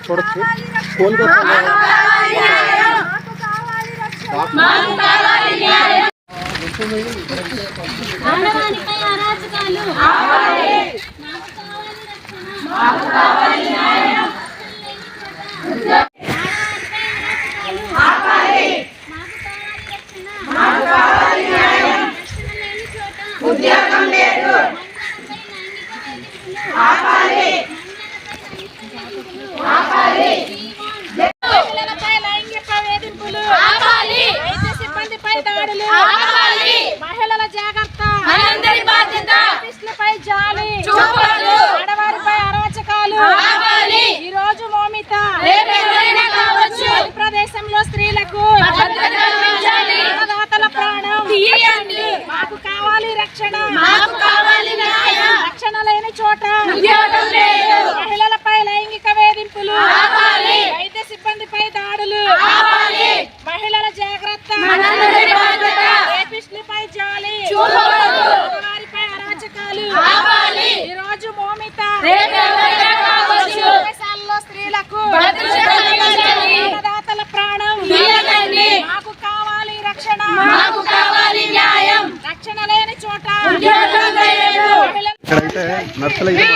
చూడొచ్చు. కోల్కతా ఉద్యోగం లేదు. మహిళలపై లైంగిక వేధింపులు, వైద్య సిబ్బందిపై దాడులు, మహిళల జాగ్రత్త, మనందరి బాధ్యత, ఆఫీసులపై జాలి, ఆడవారిపై అరాచకాలు. ఈ రోజు మౌమిత ప్రదేశంలో స్త్రీలకు అన్నదాతల ప్రాణం. మాకు కావాలి రక్షణ, రక్షణ లేని చోట మహిళలపై లైంగిక వేధింపులు, వైద్య సిబ్బందిపై దాడులు, మహిళల జాగ్రత్త, రేపిస్టులపై జాలి, వారిపై అరాచకాలు. ఈ రోజు మౌమిత దేశాల్లో స్త్రీలకు అన్నదాతల ప్రాణం. మాకు కావాలి రక్షణ, రక్షణ లేని చోట. ఇక్కడైతే నర్సులు అయితే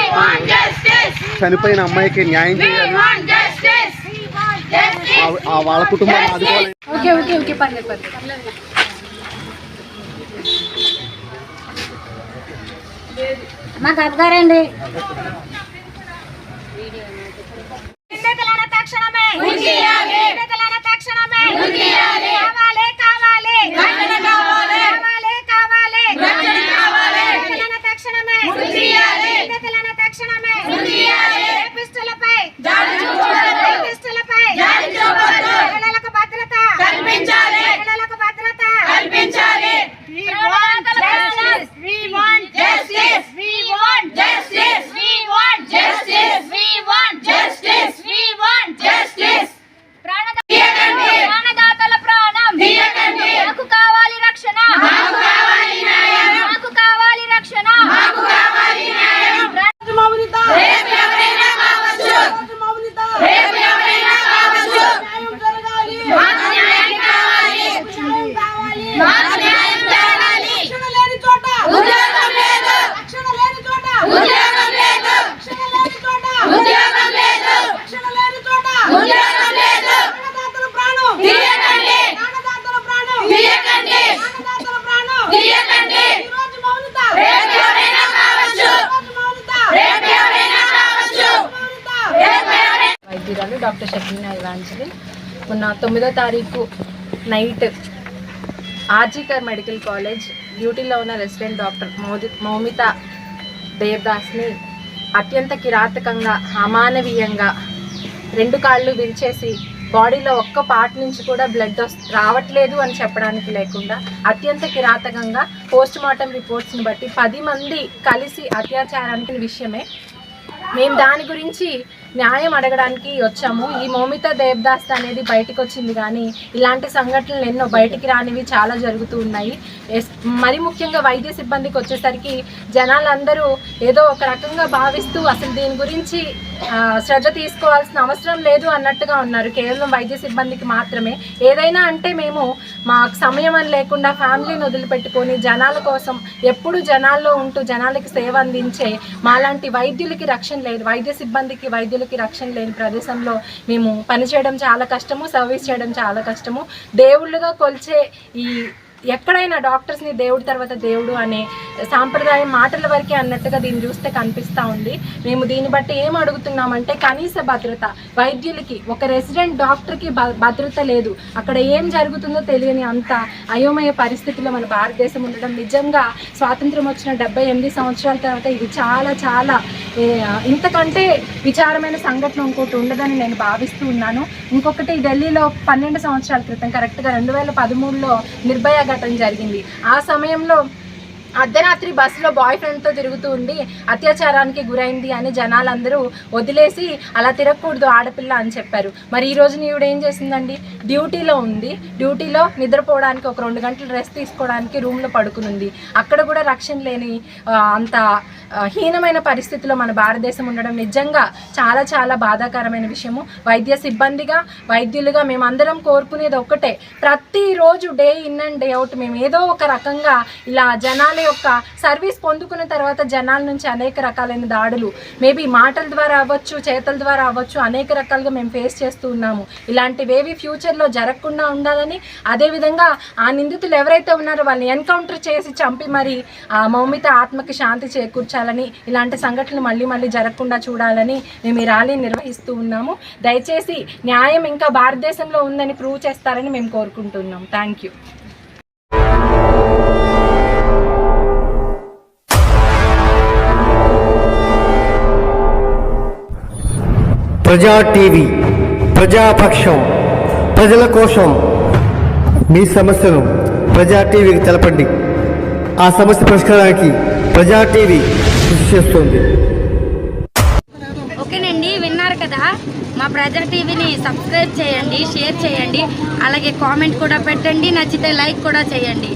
చనిపోయిన అమ్మాయికి న్యాయం చేయాలి, వాళ్ళ కుటుంబాన్ని ఆదుకోవాలి. మాకు అబ్గారండి డాక్టర్ షకీనా ఇవాంజలి. మొన్న 9వ తారీఖు నైట్ ఆర్జీకర్ మెడికల్ కాలేజ్ డ్యూటీలో ఉన్న రెసిడెంట్ డాక్టర్ మౌమిత దేవ్దాస్ని అత్యంత కిరాతకంగా, అమానవీయంగా 2 కాళ్ళు విరిచేసి బాడీలో ఒక్క పార్ట్ నుంచి కూడా బ్లడ్ రావట్లేదు అని చెప్పడానికి లేకుండా అత్యంత కిరాతకంగా పోస్ట్ మార్టం రిపోర్ట్స్ని బట్టి 10 మంది కలిసి అత్యాచారానికి విషయమే. మేము దాని గురించి న్యాయం అడగడానికి వచ్చాము. ఈ మౌమిత దేవ్దాస్ అనేది బయటకు వచ్చింది, కానీ ఇలాంటి సంఘటనలు ఎన్నో బయటికి రానివి చాలా జరుగుతూ ఉన్నాయి. మరి ముఖ్యంగా వైద్య సిబ్బందికి వచ్చేసరికి జనాలందరూ ఏదో ఒక రకంగా భావిస్తూ అసలు దీని గురించి శ్రద్ధ తీసుకోవాల్సిన అవసరం లేదు అన్నట్టుగా ఉన్నారు. కేవలం వైద్య సిబ్బందికి మాత్రమే ఏదైనా అంటే మేము మాకు సమయం అని లేకుండా ఫ్యామిలీని వదిలిపెట్టుకొని జనాల కోసం ఎప్పుడు జనాల్లో ఉంటూ జనాలకి సేవ అందించే మాలాంటి వైద్యులకి రక్షణ లేదు, వైద్య సిబ్బందికి వైద్యులకి రక్షణ లేని ప్రదేశంలో మేము పనిచేయడం చాలా కష్టము, సర్వీస్ చేయడం చాలా కష్టము. దేవుళ్ళుగా కొలిచే ఈ ఎక్కడైనా డాక్టర్స్ని దేవుడి తర్వాత దేవుడు అనే సాంప్రదాయం మాటల వరకే అన్నట్టుగా దీన్ని చూస్తే కనిపిస్తూ ఉంది. మేము దీన్ని బట్టి ఏం అడుగుతున్నామంటే కనీస భద్రత, వైద్యులకి ఒక రెసిడెంట్ డాక్టర్కి భద్రత లేదు. అక్కడ ఏం జరుగుతుందో తెలియని అంత అయోమయ పరిస్థితుల్లో మన భారతదేశం ఉండడం నిజంగా స్వాతంత్రం వచ్చిన 78 సంవత్సరాల తర్వాత ఇది చాలా చాలా ఇంతకంటే విచారమైన సంఘటన ఇంకోటి ఉండదని నేను భావిస్తూ ఉన్నాను. ఇంకొకటి ఢిల్లీలో 12 సంవత్సరాల క్రితం కరెక్ట్గా 2013లో నిర్భయ ఘటన జరిగింది. ఆ సమయంలో అర్ధరాత్రి బస్సులో బాయ్ ఫ్రెండ్తో తిరుగుతూ ఉండి అత్యాచారానికి గురైంది అని జనాలందరూ వదిలేసి అలా తిరగకూడదు ఆడపిల్ల అని చెప్పారు. మరి ఈ రోజు ఈవిడ ఏం చేసిందండి, డ్యూటీలో ఉంది, డ్యూటీలో నిద్రపోవడానికి ఒక 2 గంటలు రెస్ట్ తీసుకోవడానికి రూమ్లో పడుకునుంది. అక్కడ కూడా రక్షణ లేని అంత హీనమైన పరిస్థితిలో మన భారతదేశం ఉండడం నిజంగా చాలా చాలా బాధాకరమైన విషయము. వైద్య సిబ్బందిగా, వైద్యులుగా మేమందరం కోరుకునేది ఒక్కటే, ప్రతిరోజు day in and day out మేము ఏదో ఒక రకంగా ఇలా జనాల యొక్క సర్వీస్ పొందుకున్న తర్వాత జనాల నుంచి అనేక రకాలైన దాడులు మేబీ మాటల ద్వారా అవ్వచ్చు, చేతల ద్వారా అవ్వచ్చు, అనేక రకాలుగా మేము ఫేస్ చేస్తూ ఉన్నాము. ఇలాంటివేవి ఫ్యూచర్లో జరగకుండా ఉండాలని, అదేవిధంగా ఆ నిందితులు ఎవరైతే ఉన్నారో వాళ్ళని ఎన్కౌంటర్ చేసి చంపి మరి ఆ మౌమిత ఆత్మకి శాంతి చేకూర్చాలని, ఇలాంటి సంఘటనలు మళ్ళీ మళ్ళీ జరగకుండా చూడాలని మేము ఈ ర్యాలీని నిర్వహిస్తూ ఉన్నాము. దయచేసి న్యాయం ఇంకా భారతదేశంలో ఉందని ప్రూవ్ చేస్తారని మేము కోరుకుంటున్నాం. Thank you. ప్రజా టీవీ, ప్రజాపక్షం, ప్రజల కోసం. మీ సమస్యను ప్రజా టీవీకి తెలపండి. ఆ సమస్య పరిష్కారానికి ప్రజా టీవీ కృషి చేస్తుంది. ఓకేనండి, విన్నారు కదా. మా ప్రజా టీవీని సబ్స్క్రైబ్ చేయండి, షేర్ చేయండి, అలాగే కామెంట్ కూడా పెట్టండి, నచ్చితే లైక్ కూడా చేయండి.